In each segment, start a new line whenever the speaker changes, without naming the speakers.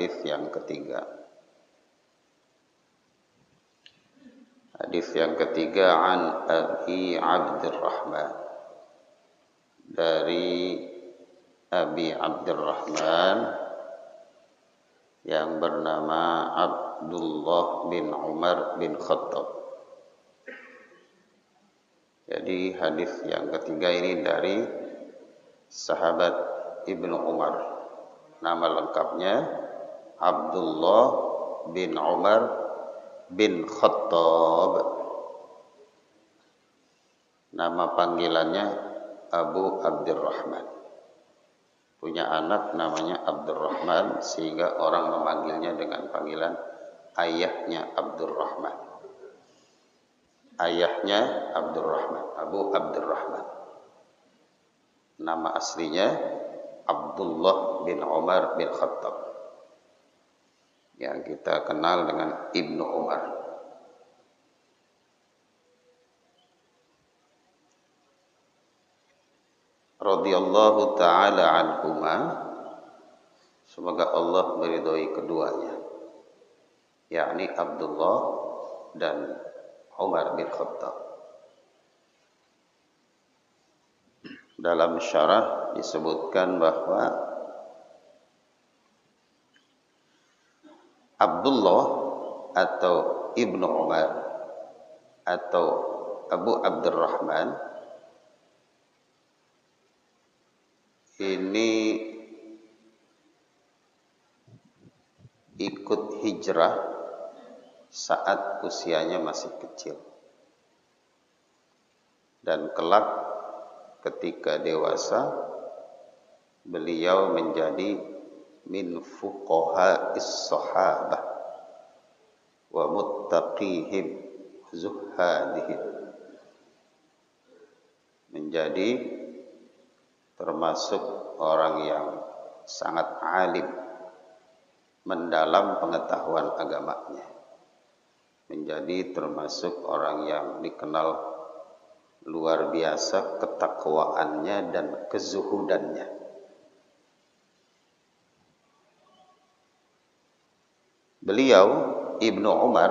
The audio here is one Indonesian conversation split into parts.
hadis yang ketiga. Hadis yang ketiga an Abi Abdurrahman, dari Abi Abdurrahman yang bernama Abdullah bin Umar bin Khattab. Jadi hadis yang ketiga ini dari sahabat Ibnu Umar. Nama lengkapnya Abdullah bin Umar bin Khattab. Nama panggilannya Abu Abdurrahman. Punya anak namanya Abdurrahman, sehingga orang memanggilnya dengan panggilan ayahnya Abdurrahman. Ayahnya Abdurrahman, Abu Abdurrahman. Nama aslinya Abdullah bin Umar bin Khattab, yang kita kenal dengan Ibnu Umar. Radhiyallahu ta'ala anhuma, semoga Allah meridhai keduanya, yakni Abdullah dan Umar bin Khattab. Dalam syarah disebutkan bahwa Abdullah atau Ibnu Umar atau Abu Abdurrahman ini ikut hijrah saat usianya masih kecil, dan kelak ketika dewasa beliau menjadi min fuqaha'is sahabah wa muttaqihim zuhadihim, menjadi termasuk orang yang sangat alim, mendalam pengetahuan agamanya, menjadi termasuk orang yang dikenal luar biasa ketakwaannya dan kezuhudannya. Beliau Ibnu Umar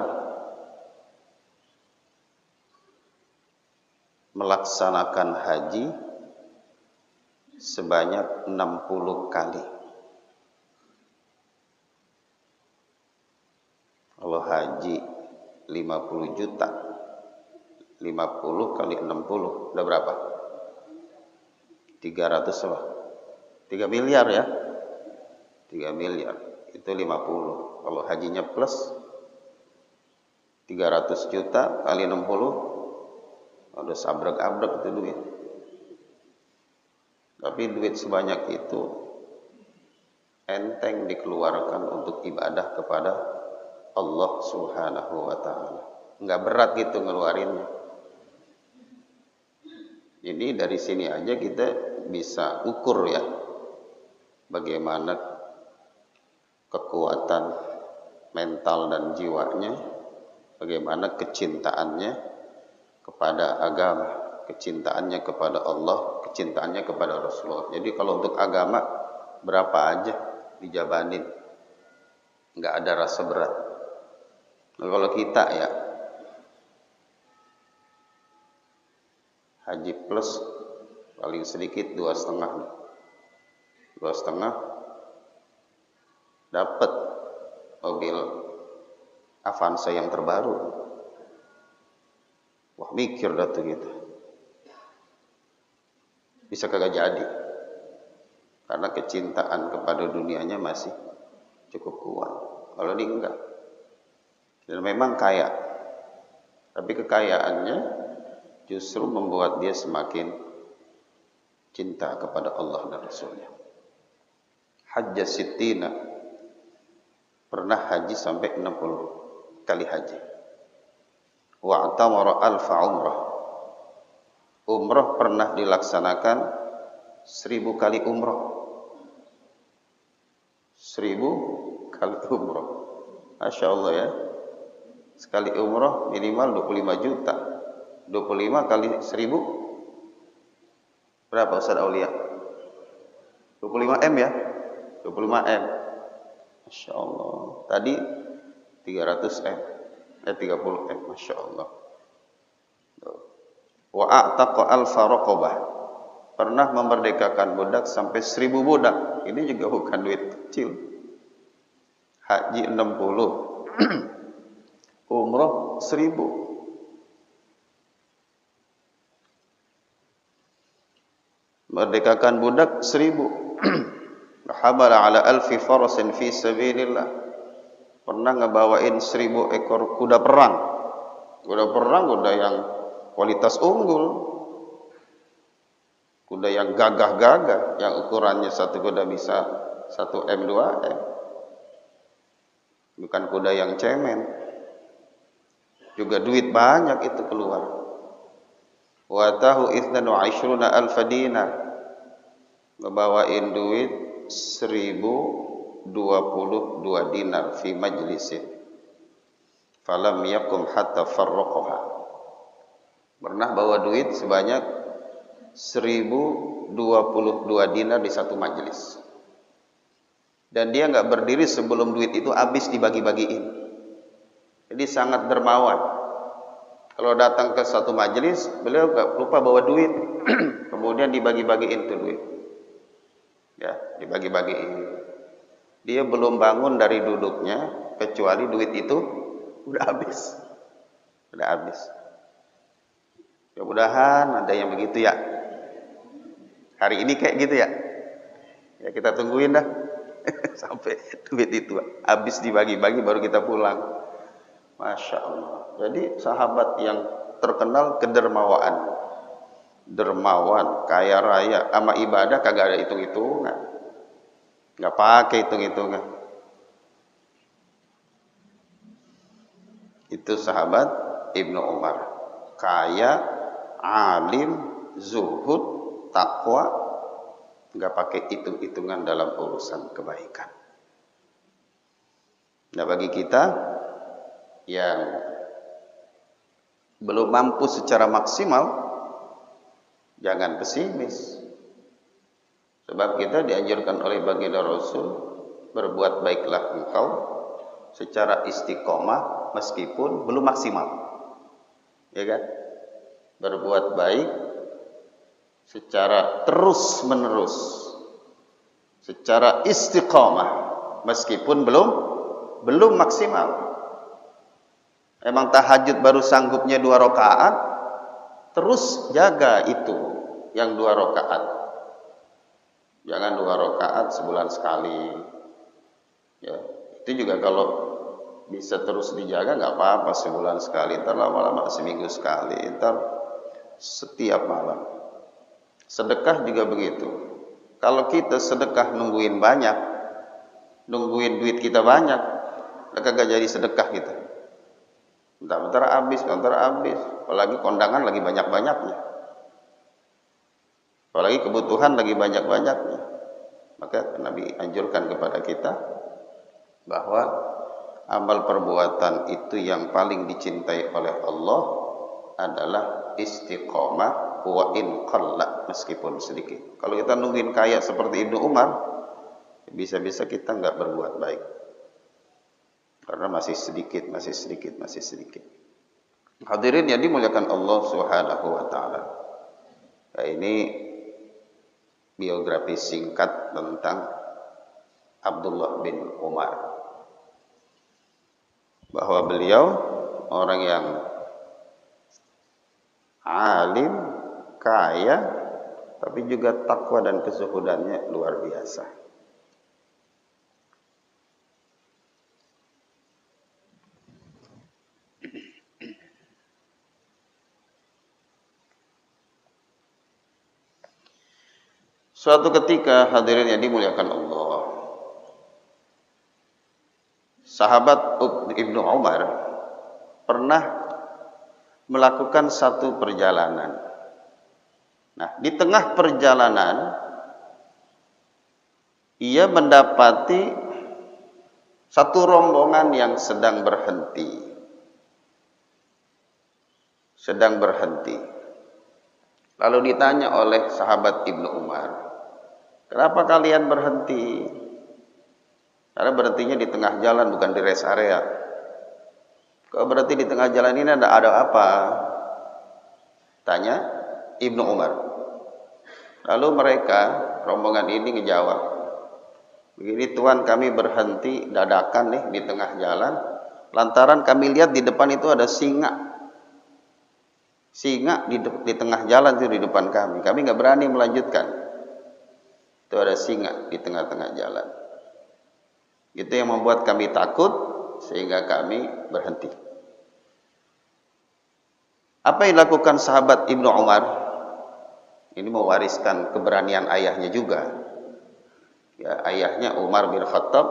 melaksanakan haji sebanyak 60 kali. Kalau haji 50 juta, 50 kali 60 udah berapa? 300 apa? 3 miliar ya? 3 miliar itu 50. Kalau hajinya plus 300 juta kali 60, udah sabrek-abrek itu duit. Tapi duit sebanyak itu enteng dikeluarkan untuk ibadah kepada Allah Subhanahu wa ta'ala. Enggak berat gitu ngeluarinnya. Jadi dari sini aja kita bisa ukur ya, bagaimana kekuatan mental dan jiwanya, bagaimana kecintaannya kepada agama, kecintaannya kepada Allah, kecintaannya kepada Rasulullah. Jadi kalau untuk agama berapa aja dijabanin, nggak ada rasa berat. Nah, kalau kita ya haji plus paling sedikit 2,5, 2,5 dapat mobil Avanza yang terbaru. Wah, mikir dah tuh gitu. Bisa kagak jadi, karena kecintaan kepada dunianya masih cukup kuat. Kalau ini enggak, dan memang kaya, tapi kekayaannya justru membuat dia semakin cinta kepada Allah dan Rasulnya. Hajja sittina, pernah haji sampai 60 kali haji. Wa'tamara alfa umrah, umrah pernah dilaksanakan 1000 kali umrah. 1000 kali umrah. Masya Allah ya. Sekali umrah minimal 25 juta. 25 kali 1000 berapa Ustaz Aulia? 25 M ya? 25 M. Masya Allah. Tadi 300 M. 30 M. Masya Allah. Wa a'taqa alfa raqabah. Pernah memerdekakan budak sampai 1000 budak. Ini juga bukan duit kecil. Haji 60. Umroh 1000. Merdekakan budak 1000. Habala ala alfi farasin fi sabilillah. Pernah ngebawain 1000 ekor kuda perang. Kuda perang, kuda yang kualitas unggul. Kuda yang gagah-gagah, yang ukurannya satu kuda bisa 1 M 2 M. Bukan kuda yang cemen. Juga duit banyak itu keluar. Wa tahu 22 alf dinar. Ngebawain duit 1022 dinar fi majlisin. Falam yakum hatta farraqaha. Pernah bawa duit sebanyak 1022 dinar di satu majelis. Dan dia nggak berdiri sebelum duit itu habis dibagi-bagiin. Jadi sangat dermawan. Kalau datang ke satu majelis, beliau nggak lupa bawa duit. Kemudian dibagi-bagiin tuh duit. Ya, dibagi-bagiin. Dia belum bangun dari duduknya kecuali duit itu udah habis. Udah habis. Mudah-mudahan ada yang begitu ya. Hari ini kayak gitu ya. Ya kita tungguin dah sampai duit itu habis dibagi-bagi baru kita pulang. Masya Allah. Jadi sahabat yang terkenal kedermawaan, dermawan, kaya raya, sama ibadah kagak ada hitung-hitungan, nggak pakai hitung-hitungan. Itu sahabat Ibnu Umar, kaya, alim, zuhud, takwa, nggak pakai hitung-hitungan dalam urusan kebaikan. Nah bagi kita yang belum mampu secara maksimal, jangan pesimis. Sebab kita dianjurkan oleh baginda Rasul, berbuat baiklah engkau secara istiqomah meskipun belum maksimal. Ya kan? Berbuat baik secara terus menerus, secara istiqomah meskipun belum maksimal. Emang tahajud baru sanggupnya 2 rakaat, terus jaga itu yang 2 rakaat. Jangan 2 rakaat sebulan sekali. Ya, itu juga kalau bisa terus dijaga nggak apa-apa sebulan sekali, ntar lama-lama seminggu sekali, ntar setiap malam. Sedekah juga begitu. Kalau kita sedekah nungguin banyak, nungguin duit kita banyak, kagak jadi sedekah kita. Bentar-bentar habis, apalagi kondangan lagi banyak-banyaknya, apalagi kebutuhan lagi banyak-banyaknya. Maka Nabi anjurkan kepada kita bahwa amal perbuatan itu yang paling dicintai oleh Allah adalah istiqomah wa in qalla, meskipun sedikit. Kalau kita nungguin kaya seperti Ibnu Umar, bisa-bisa kita nggak berbuat baik. Karena masih sedikit. Hadirin yang dimuliakan Allah Subhanahu wa taala. Nah, ini biografi singkat tentang Abdullah bin Umar. Bahwa beliau orang yang alim, kaya, tapi juga takwa dan kezuhudannya luar biasa. Suatu ketika, hadirin yang dimuliakan Allah, sahabat Ibnu Umar pernah melakukan satu perjalanan. Nah, di tengah perjalanan ia mendapati satu rombongan yang sedang berhenti. Lalu ditanya oleh sahabat Ibnu Umar, "Kenapa kalian berhenti?" Karena berhentinya di tengah jalan, bukan di rest area. Kalau berhenti di tengah jalan ini ada apa? Tanya Ibnu Umar. Lalu mereka, rombongan ini ngejawab, begini Tuan, kami berhenti dadakan nih di tengah jalan, lantaran kami lihat di depan itu ada singa. Singa di tengah jalan itu di depan kami. Kami nggak berani melanjutkan. Itu ada singa di tengah-tengah jalan. Itu yang membuat kami takut sehingga kami berhenti. Apa yang dilakukan sahabat Ibnu Umar? Ini mewariskan keberanian ayahnya juga. Ya, ayahnya Umar bin Khattab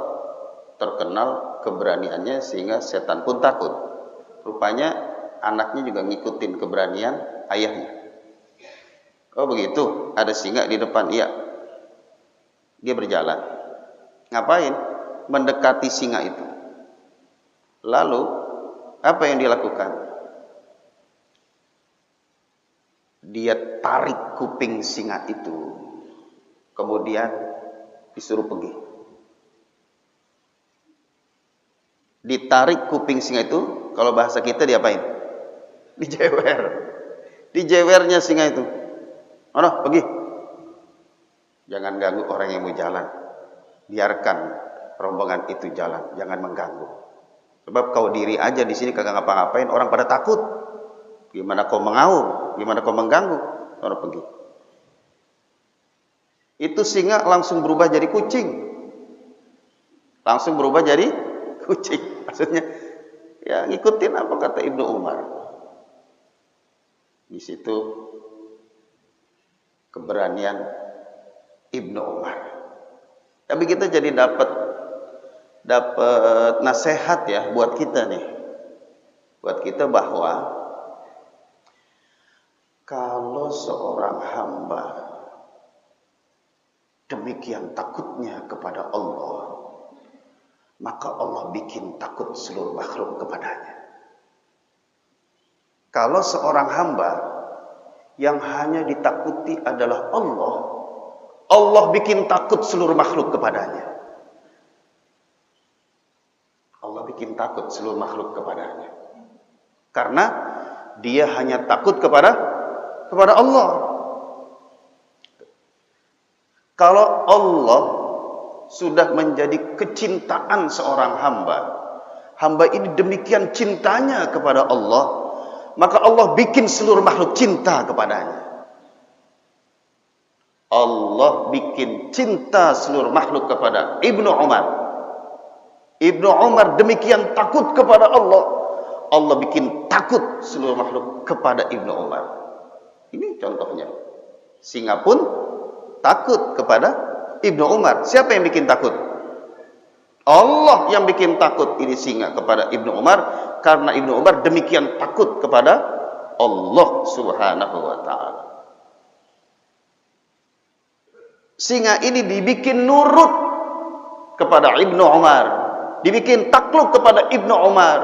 terkenal keberaniannya sehingga setan pun takut. Rupanya anaknya juga ngikutin keberanian ayahnya. Oh begitu, ada singa di depan. Iya. Dia berjalan. Ngapain? Mendekati singa itu. Lalu apa yang dia lakukan? Dia tarik kuping singa itu, kemudian disuruh pergi. Ditarik kuping singa itu, kalau bahasa kita diapain? Dijewer. Dijewernya singa itu. Mana? Pergi. Jangan ganggu orang yang mau jalan. Biarkan rombongan itu jalan, jangan mengganggu. Sebab kau diri aja di sini kagak ngapa-ngapain, orang pada takut. Gimana kau mengaum? Gimana kau mengganggu? Orang pergi. Itu singa langsung berubah jadi kucing. Langsung berubah jadi kucing. Maksudnya, ya ngikutin apa kata Ibnu Umar. Di situ keberanian Ibnu Umar. Tapi kita jadi dapat nasihat ya buat kita nih. Buat kita bahwa kalau seorang hamba demikian takutnya kepada Allah, maka Allah bikin takut seluruh makhluk kepadanya. Kalau seorang hamba yang hanya ditakuti adalah Allah, Allah bikin takut seluruh makhluk kepadanya. Allah bikin takut seluruh makhluk kepadanya. Karena dia hanya takut kepada Allah. Kalau Allah sudah menjadi kecintaan seorang hamba, hamba ini demikian cintanya kepada Allah, maka Allah bikin seluruh makhluk cinta kepadanya. Allah bikin cinta seluruh makhluk kepada Ibnu Umar. Ibnu Umar demikian takut kepada Allah, Allah bikin takut seluruh makhluk kepada Ibnu Umar. Ini contohnya. Singa pun takut kepada Ibnu Umar. Siapa yang bikin takut? Allah yang bikin takut ini singa kepada Ibnu Umar, karena Ibnu Umar demikian takut kepada Allah Subhanahu wa taala. Singa ini dibikin nurut kepada Ibnu Umar, dibikin takluk kepada Ibnu Umar,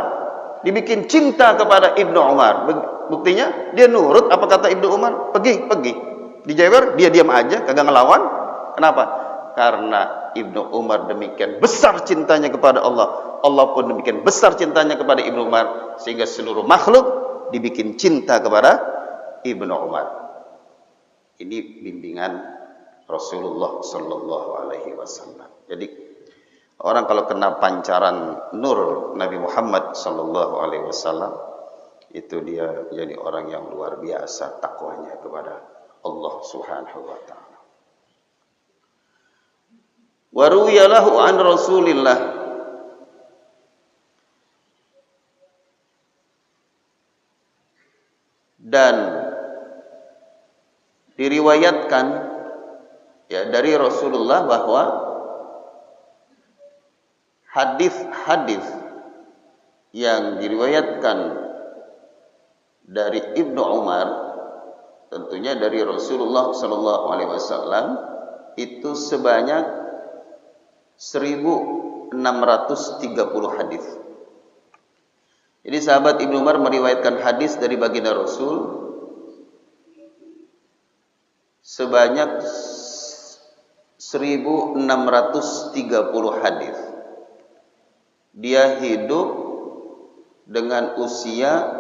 dibikin cinta kepada Ibnu Umar. Buktinya dia nurut apa kata Ibnu Umar, pergi. Dijewer, dia diam aja, kagak ngelawan. Kenapa? Karena Ibnu Umar demikian besar cintanya kepada Allah, Allah pun demikian besar cintanya kepada Ibnu Umar, sehingga seluruh makhluk dibikin cinta kepada Ibnu Umar. Ini bimbingan Rasulullah Sallallahu Alaihi Wasallam. Jadi orang kalau kena pancaran nur Nabi Muhammad Sallallahu Alaihi Wasallam, itu dia jadi orang yang luar biasa takwanya kepada Allah Subhanahu wa taala. Wa ruwiyalahu an Rasulillah, dan diriwayatkan ya dari Rasulullah bahwa hadis-hadis yang diriwayatkan dari Ibnu Umar, tentunya dari Rasulullah Sallallahu Alaihi Wasallam, itu sebanyak 1630 hadis. Jadi sahabat Ibnu Umar meriwayatkan hadis dari baginda Rasul sebanyak 1630 hadis. dia hidup dengan usia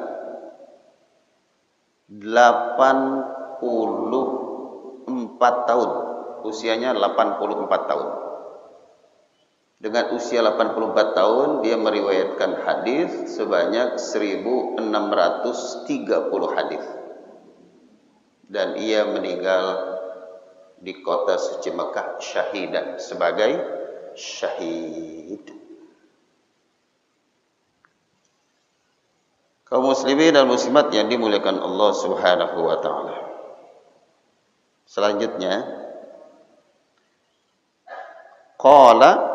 84 tahun. Usianya 84 tahun. Dengan usia 84 tahun dia meriwayatkan hadis sebanyak 1630 hadis. Dan ia meninggal di kota suci Mekah syahidan, sebagai syahid. Kaum muslimin dan muslimat yang dimuliakan Allah Subhanahu wa taala. Selanjutnya, qala,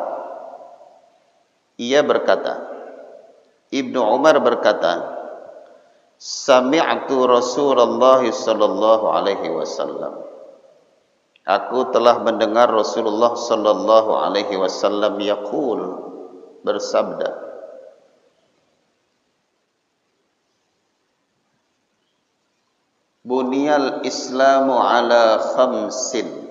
ia berkata, Ibnu Umar berkata, sami'tu Rasulullah sallallahu alaihi wasallam. Aku telah mendengar Rasulullah sallallahu alaihi wasallam yaqul, bersabda, Buniyal Islamu ala khamsin.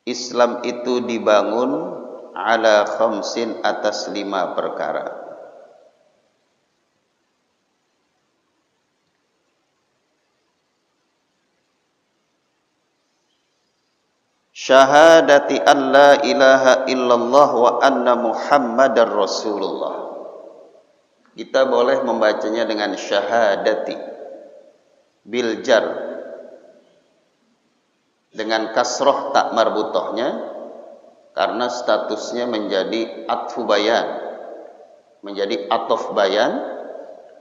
Islam itu dibangun ala khamsin, atas 5 perkara. Syahadati an la ilaha illallah wa anna Muhammadar Rasulullah. Kita boleh membacanya dengan syahadati bil jar, dengan kasroh tak marbutohnya, karena statusnya menjadi atfu bayan, menjadi atof bayan,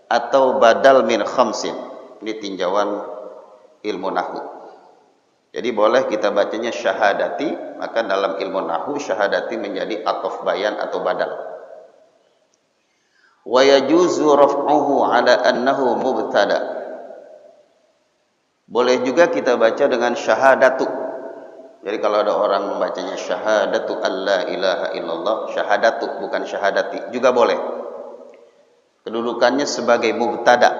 atau badal min khamsin. Ini tinjauan ilmu nahwu. Jadi boleh kita bacanya syahadati, maka dalam ilmu nahwu syahadati menjadi atof bayan atau badal. Wa yajuzu raf'uhu ala annahu mubtada. Boleh juga kita baca dengan syahadatu. Jadi kalau ada orang membacanya syahadatu alla ilaha illallah, syahadatu bukan syahadati, juga boleh. Kedudukannya sebagai mubtada.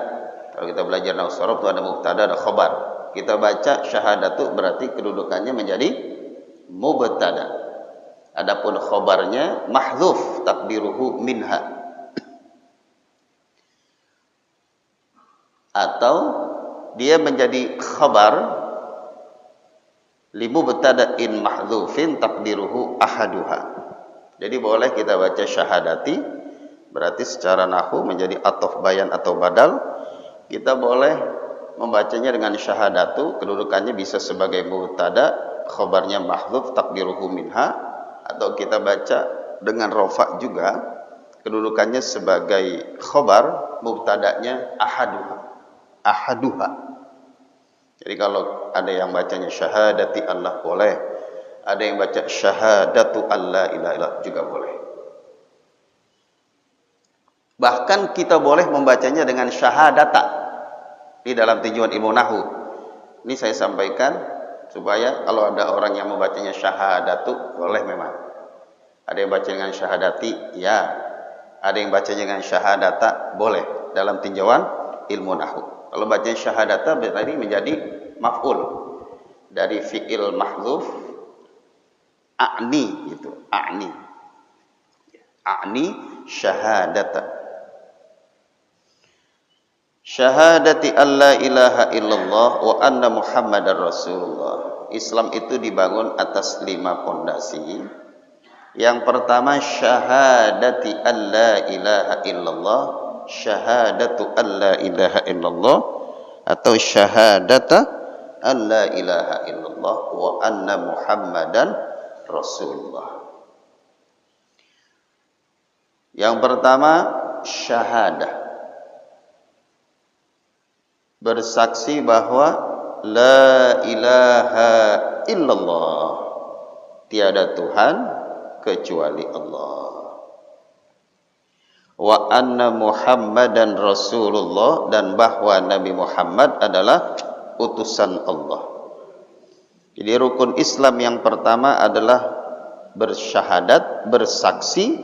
Kalau kita belajar nahwu sharaf itu ada mubtada, ada khabar. Kita baca syahadatu berarti kedudukannya menjadi mubtada. Adapun khabarnya mahdzuf takdiruhu minha. Atau dia menjadi khabar li mubtada'in mahdzufin takdiruhu ahaduha. Jadi boleh kita baca syahadati, berarti secara nahwu menjadi atof bayan atau badal. Kita boleh membacanya dengan syahadatu, kedudukannya bisa sebagai mubtada, khabarnya mahdzuf takdiruhu minha, atau kita baca dengan rafa juga, kedudukannya sebagai khabar, mubtadanya ahaduha. Jadi kalau ada yang bacanya syahadati Allah boleh, ada yang baca syahadatu alla ilaha illallah juga boleh. Bahkan kita boleh membacanya dengan syahadata di dalam tinjauan ilmu nahwu. Ini saya sampaikan supaya kalau ada orang yang membacanya syahadatu boleh memang. Ada yang baca dengan syahadati, ya. Ada yang bacanya dengan syahadata, boleh dalam tinjauan ilmu nahwu. Kalau baca syahadata berarti menjadi maf'ul dari fi'il mahdzuf a'ni, gitu. A'ni syahadata. Syahadati alla ilaha illallah wa anna Muhammadar Rasulullah. Islam itu dibangun atas 5 pondasi. Yang pertama syahadati alla ilaha illallah, syahadatu alla ilaha illallah, atau syahadata alla ilaha illallah wa anna Muhammadan Rasulullah. Yang pertama syahadah, bersaksi bahwa la ilaha illallah, tiada Tuhan kecuali Allah. Wa anna Muhammadan Rasulullah, dan bahwa Nabi Muhammad adalah utusan Allah. Jadi rukun Islam yang pertama adalah bersyahadat, bersaksi,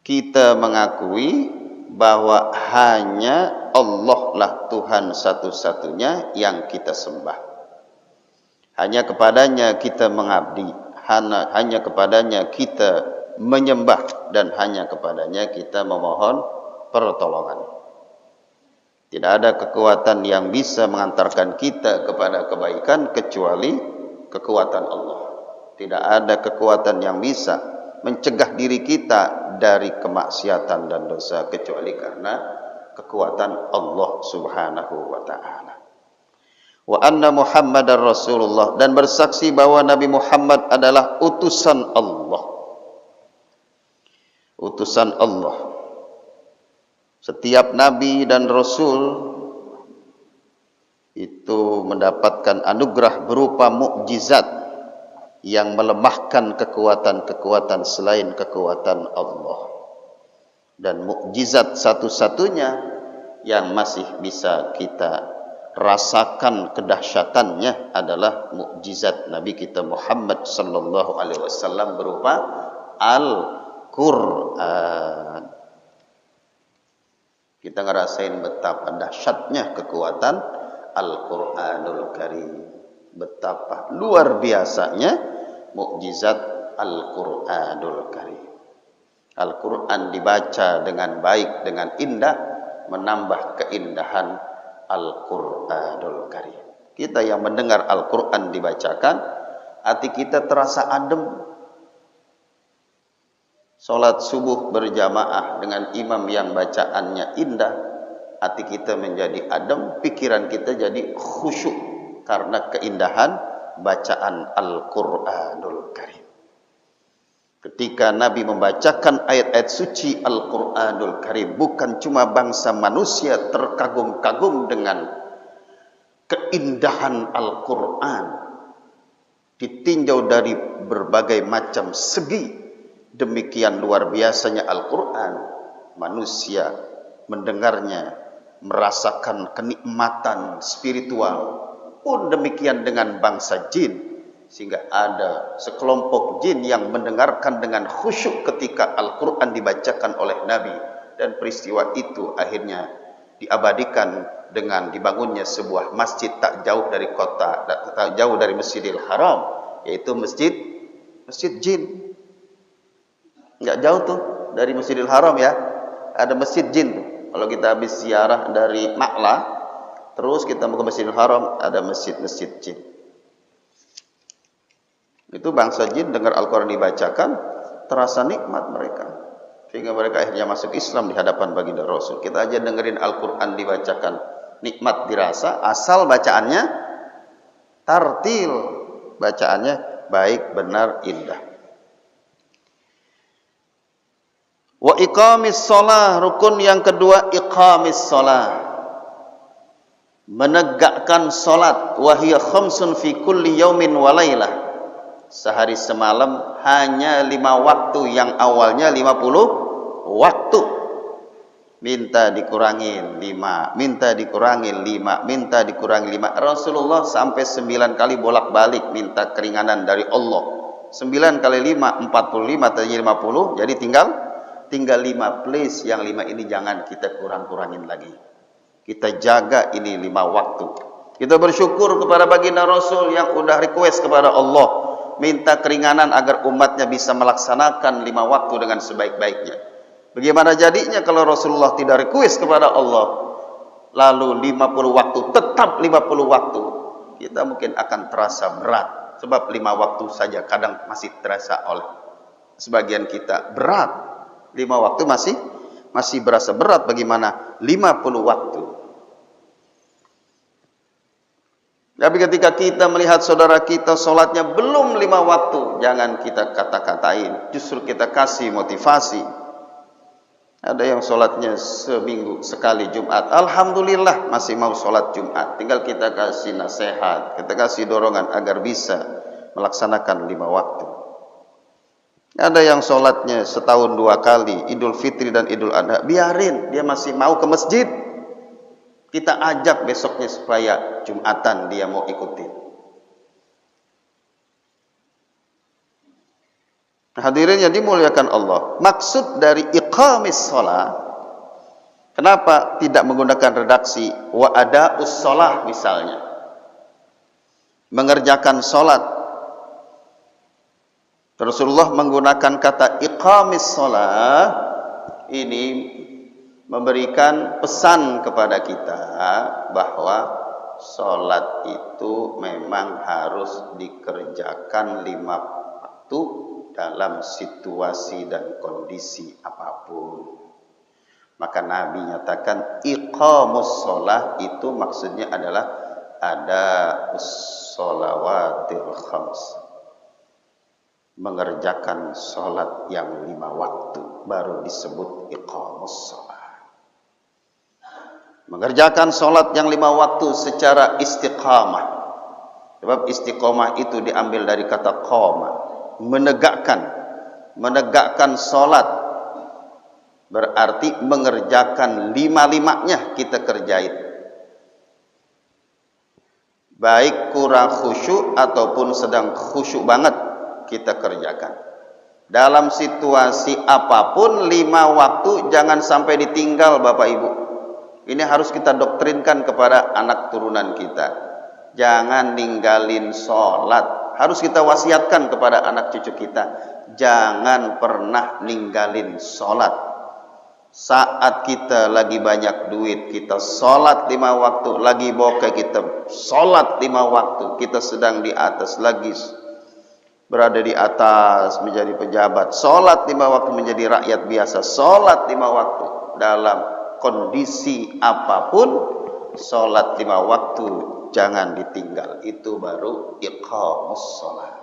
kita mengakui bahwa hanya Allah lah Tuhan satu-satunya yang kita sembah. Hanya kepadanya kita mengabdi, hanya kepadanya kita menyembah dan hanya kepadanya kita memohon pertolongan. Tidak ada kekuatan yang bisa mengantarkan kita kepada kebaikan kecuali kekuatan Allah. Tidak ada kekuatan yang bisa mencegah diri kita dari kemaksiatan dan dosa kecuali karena kekuatan Allah Subhanahu wa taala. Wa anna Muhammadar Rasulullah, dan bersaksi bahwa Nabi Muhammad adalah utusan Allah. Utusan Allah. Setiap nabi dan rasul itu mendapatkan anugerah berupa mukjizat yang melemahkan kekuatan-kekuatan selain kekuatan Allah. Dan mukjizat satu-satunya yang masih bisa kita rasakan kedahsyatannya adalah mukjizat Nabi kita Muhammad sallallahu alaihi wasallam berupa Al-Qur'an. Kita ngerasain betapa dahsyatnya kekuatan Al-Qur'anul Karim. Betapa luar biasanya mukjizat Al-Qur'anul Karim. Al-Qur'an dibaca dengan baik, dengan indah, menambah keindahan Al-Qur'anul Karim. Kita yang mendengar Al-Qur'an dibacakan, hati kita terasa adem. Salat subuh berjamaah dengan imam yang bacaannya indah, hati kita menjadi adem, pikiran kita jadi khusyuk karena keindahan bacaan Al-Qur'anul Karim. Ketika Nabi membacakan ayat-ayat suci Al-Qur'anul Karim, bukan cuma bangsa manusia terkagum-kagum dengan keindahan Al-Qur'an, ditinjau dari berbagai macam segi. Demikian luar biasanya Al-Qur'an, manusia mendengarnya merasakan kenikmatan spiritual. Pun demikian dengan bangsa jin, sehingga ada sekelompok jin yang mendengarkan dengan khusyuk ketika Al-Qur'an dibacakan oleh Nabi, dan peristiwa itu akhirnya diabadikan dengan dibangunnya sebuah masjid tak jauh dari kota, tak jauh dari Masjidil Haram, yaitu masjid jin. Enggak jauh tuh dari Masjidil Haram ya, ada masjid jin tuh. Kalau kita habis ziarah dari Ma'la, terus kita mau ke Masjidil Haram, ada masjid jin. Itu bangsa jin dengar Al-Quran dibacakan, terasa nikmat mereka, sehingga mereka akhirnya masuk Islam di hadapan baginda Rasul. Kita aja dengerin Al-Quran dibacakan, nikmat dirasa, asal bacaannya tartil, bacaannya baik, benar, indah. Wa iqamis shalah, rukun yang kedua iqamis shalah, menegakkan salat. Wa hiya khamsun fi kulli yaumin wa lailah, sehari semalam hanya 5 waktu, yang awalnya 50 waktu. Minta dikurangin 5, minta dikurangin 5, minta dikurangi 5. Rasulullah sampai 9 kali bolak-balik minta keringanan dari Allah. 9 kali 5 45, tadi 50, jadi tinggal 5, please. Yang 5 ini jangan kita kurang-kurangin lagi. Kita jaga ini 5 waktu. Kita bersyukur kepada baginda Rasul yang udah request kepada Allah, minta keringanan agar umatnya bisa melaksanakan 5 waktu dengan sebaik-baiknya. Bagaimana jadinya kalau Rasulullah tidak request kepada Allah, lalu 50 waktu, tetap 50 waktu, kita mungkin akan terasa berat. Sebab 5 waktu saja kadang masih terasa oleh sebagian kita berat. 5 waktu masih berasa berat, bagaimana 50 waktu. Tapi ketika kita melihat saudara kita sholatnya belum 5 waktu, jangan kita kata-katain, justru kita kasih motivasi. Ada yang sholatnya seminggu sekali Jumat, alhamdulillah masih mau sholat Jumat. Tinggal kita kasih nasihat, kita kasih dorongan agar bisa melaksanakan 5 waktu. Ada yang sholatnya setahun 2 kali, Idul Fitri dan Idul Adha, biarin, dia masih mau ke masjid. Kita ajak besoknya supaya Jumatan dia mau ikutin. Hadirin yang dimuliakan Allah, maksud dari iqamis shalah, kenapa tidak menggunakan redaksi wa ada'us shalah misalnya, mengerjakan sholat. Rasulullah menggunakan kata iqamis shalah ini memberikan pesan kepada kita bahwa sholat itu memang harus dikerjakan 5 waktu dalam situasi dan kondisi apapun. Maka Nabi nyatakan iqamus shalah itu maksudnya adalah ada sholawatil khams, mengerjakan sholat yang 5 waktu baru disebut iqamus shalah. Mengerjakan sholat yang 5 waktu secara istiqamah. Sebab istiqamah itu diambil dari kata qama, menegakkan sholat. Berarti mengerjakan 5-5-nya kita kerjain. Baik kurang khusyuk ataupun sedang khusyuk banget kita kerjakan. Dalam situasi apapun 5 waktu jangan sampai ditinggal Bapak Ibu. Ini harus kita doktrinkan kepada anak turunan kita. Jangan ninggalin sholat. Harus kita wasiatkan kepada anak cucu kita. Jangan pernah ninggalin sholat. Saat kita lagi banyak duit, kita sholat 5 waktu. Lagi bokeh, kita sholat 5 waktu. Kita sedang di atas, lagi berada di atas menjadi pejabat, sholat 5 waktu, menjadi rakyat biasa, sholat 5 waktu. Dalam kondisi apapun, sholat 5 waktu jangan ditinggal. Itu baru iqamus shalah.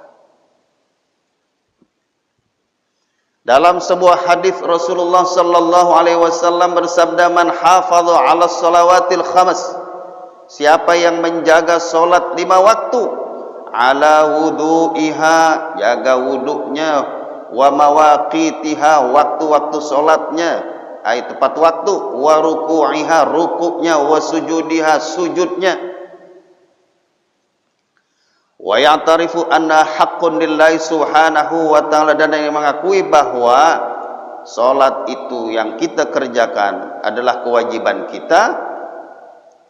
Dalam sebuah hadis Rasulullah sallallahu alaihi wasallam bersabda, "Man hafadha 'ala shalawatil khams." Siapa yang menjaga salat 5 waktu, ala wudu'iha, jaga wuduknya, wa mawaqitiha, waktu-waktu salatnya, tepat waktu, wa ruku'iha, rukuknya, wa sujudiha, sujudnya. Wa ya'tarifu anna haqqun lillahi subhanahu wa ta'ala, dan yang mengakui bahwa salat itu yang kita kerjakan adalah kewajiban kita,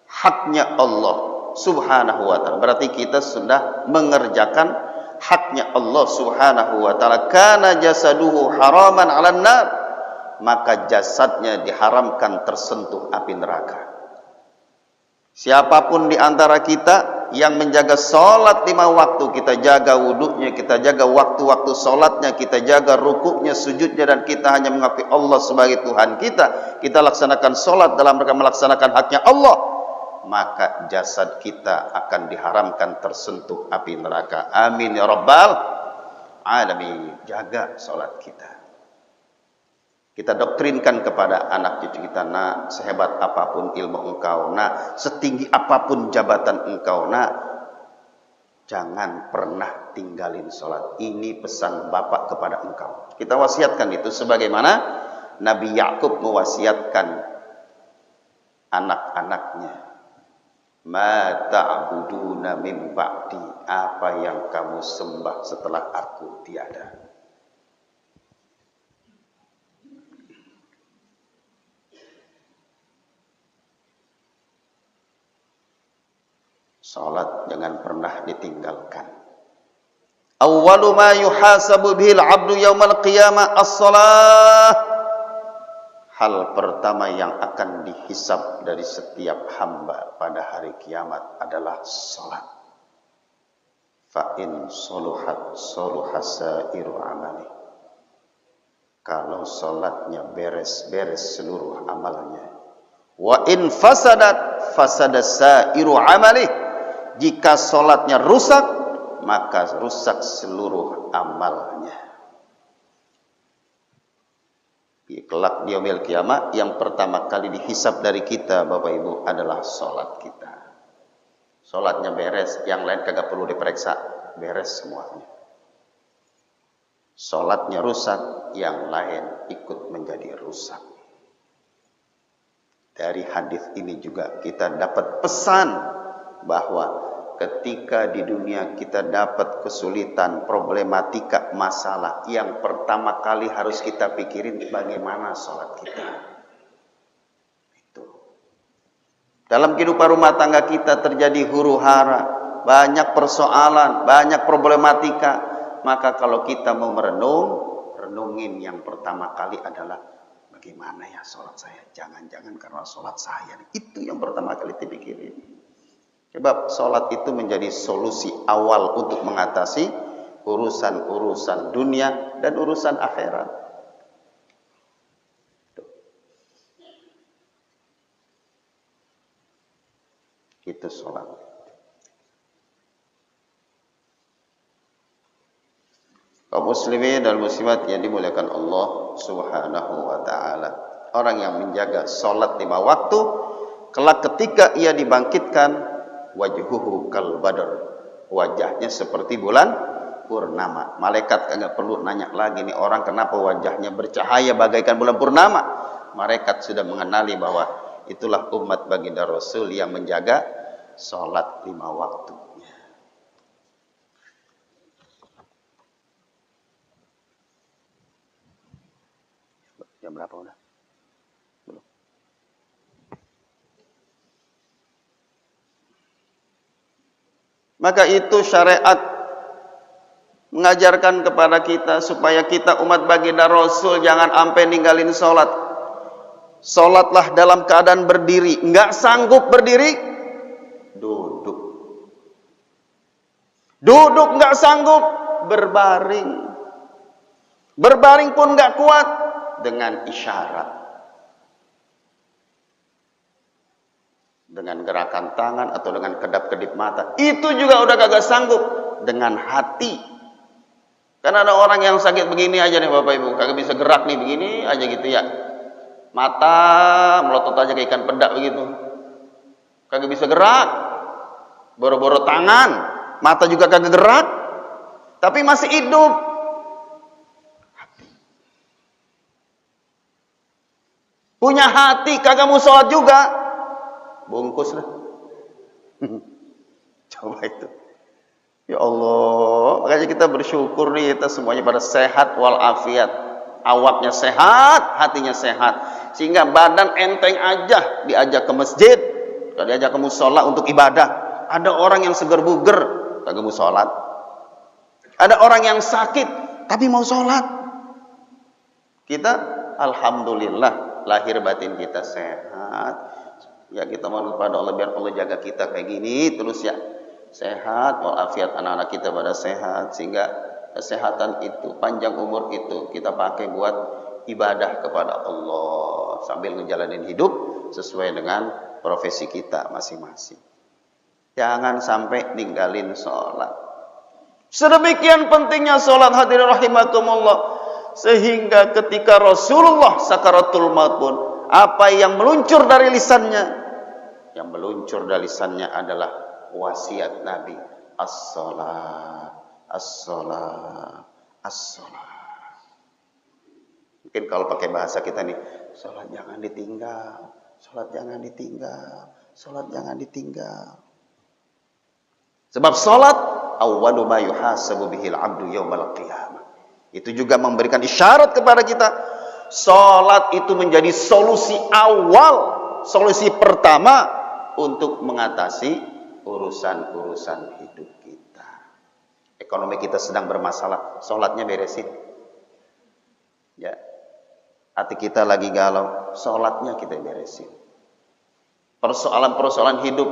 haknya Allah subhanahu wa ta'ala. Berarti kita sudah mengerjakan haknya Allah subhanahu wa ta'ala. Kana jasaduhu haraman 'alan nar, maka jasadnya diharamkan tersentuh api neraka. Siapapun di antara kita yang menjaga sholat 5 waktu, kita jaga wuduknya, kita jaga waktu-waktu sholatnya, kita jaga rukuknya, sujudnya, dan kita hanya mengakui Allah sebagai Tuhan kita laksanakan sholat dalam rangka melaksanakan haknya Allah, maka jasad kita akan diharamkan tersentuh api neraka. Amin ya rabbal alamin. Jaga sholat kita. Kita doktrinkan kepada anak cucu kita, nak, sehebat apapun ilmu engkau, nak, setinggi apapun jabatan engkau, nak, jangan pernah tinggalin sholat. Ini pesan Bapak kepada engkau. Kita wasiatkan itu sebagaimana Nabi Yakub mewasiatkan anak-anaknya. Ma ta'buduna min ba'di, apa yang kamu sembah setelah aku tiada. Salat jangan pernah ditinggalkan. Awwalu ma yuhasabu bihil 'abdu yaumal qiyamah as-shalah. Hal pertama yang akan dihisab dari setiap hamba pada hari kiamat adalah salat. Fa in soluhat soluhas sairu amali. Kalau salatnya beres-beres seluruh amalnya. Wa in fasadat fasada sairu amali. Jika sholatnya rusak, maka rusak seluruh amalnya. Kelak di yaumil kiamat, yang pertama kali dihisab dari kita Bapak Ibu adalah sholat kita. Sholatnya beres, yang lain kagak perlu diperiksa, beres semuanya. Sholatnya rusak, yang lain ikut menjadi rusak. Dari hadis ini juga kita dapat pesan bahwa ketika di dunia kita dapat kesulitan, problematika, masalah, yang pertama kali harus kita pikirin bagaimana sholat kita. Itu. Dalam kehidupan rumah tangga kita terjadi huru-hara, banyak persoalan, banyak problematika. Maka kalau kita mau renungin yang pertama kali adalah bagaimana ya sholat saya. Jangan-jangan karena sholat saya. Itu yang pertama kali dipikirin. Sebab sholat itu menjadi solusi awal untuk mengatasi urusan-urusan dunia dan urusan akhirat. Itu sholat. Kaum muslimin dan muslimat yang dimuliakan Allah Subhanahu wa ta'ala. Orang yang menjaga sholat 5 waktu, kelak ketika ia dibangkitkan, wajhuhu kal badr, wajahnya seperti bulan purnama. Malaikat enggak perlu nanya lagi nih orang kenapa wajahnya bercahaya bagaikan bulan purnama. Malaikat sudah mengenali bahwa itulah umat baginda Rasul yang menjaga sholat 5 waktu. Jam berapa udah? Belum. Maka itu syariat mengajarkan kepada kita supaya kita umat baginda Rasul jangan sampai ninggalin sholat. Sholatlah dalam keadaan berdiri. Enggak sanggup berdiri, duduk. Duduk enggak sanggup, berbaring. Berbaring pun enggak kuat, dengan isyarat. Dengan gerakan tangan atau dengan kedap-kedip mata. Itu juga udah kagak sanggup. Dengan hati. Karena ada orang yang sakit begini aja nih Bapak Ibu, kagak bisa gerak nih begini aja gitu ya. Mata melotot aja kayak ikan pedak begitu. Kagak bisa gerak. Boro-boro tangan, mata juga kagak gerak. Tapi masih hidup. Punya hati, kagak mau sholat juga. Bungkus lah. Coba itu. Ya Allah, makanya kita bersyukur nih, kita semuanya pada sehat walafiat. Awaknya sehat, hatinya sehat. Sehingga badan enteng aja diajak ke masjid, diajak ke mushola untuk ibadah. Ada orang yang seger buger, kagak mau sholat. Ada orang yang sakit, tapi mau sholat. Kita, alhamdulillah, lahir batin kita sehat. Ya kita mohon kepada Allah biar Allah jaga kita kayak gini terus ya. Sehat walafiat, anak-anak kita pada sehat, sehingga kesehatan itu, panjang umur itu kita pakai buat ibadah kepada Allah sambil ngejalanin hidup sesuai dengan profesi kita masing-masing. Jangan sampai ninggalin sholat. Sedemikian pentingnya sholat, hadirin rahimakumullah, sehingga ketika Rasulullah sakaratul maut pun, apa yang meluncur dari lisannya? Yang meluncur dari lisannya adalah wasiat Nabi, as-sholat, as-sholat, as-sholat. Mungkin kalau pakai bahasa kita nih, sholat jangan ditinggal, sholat jangan ditinggal, sholat jangan ditinggal. Sebab sholat awwalu ma yuhasabu bihil abdu yaumal qiyamah. Itu juga memberikan isyarat kepada kita, sholat itu menjadi solusi awal, solusi pertama untuk mengatasi urusan-urusan hidup kita. Ekonomi kita sedang bermasalah, sholatnya beresin. Ya, hati kita lagi galau, sholatnya kita beresin. Persoalan-persoalan hidup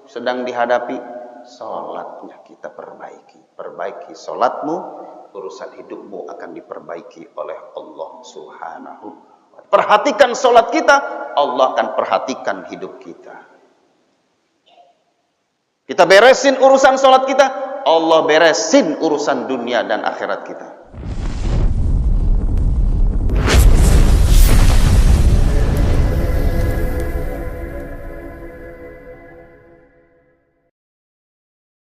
sedang dihadapi, sholatnya kita perbaiki. Perbaiki sholatmu, urusan hidupmu akan diperbaiki oleh Allah Subhanahu. Perhatikan sholat kita, Allah akan perhatikan hidup kita. Kita beresin urusan sholat kita, Allah beresin urusan dunia dan akhirat kita.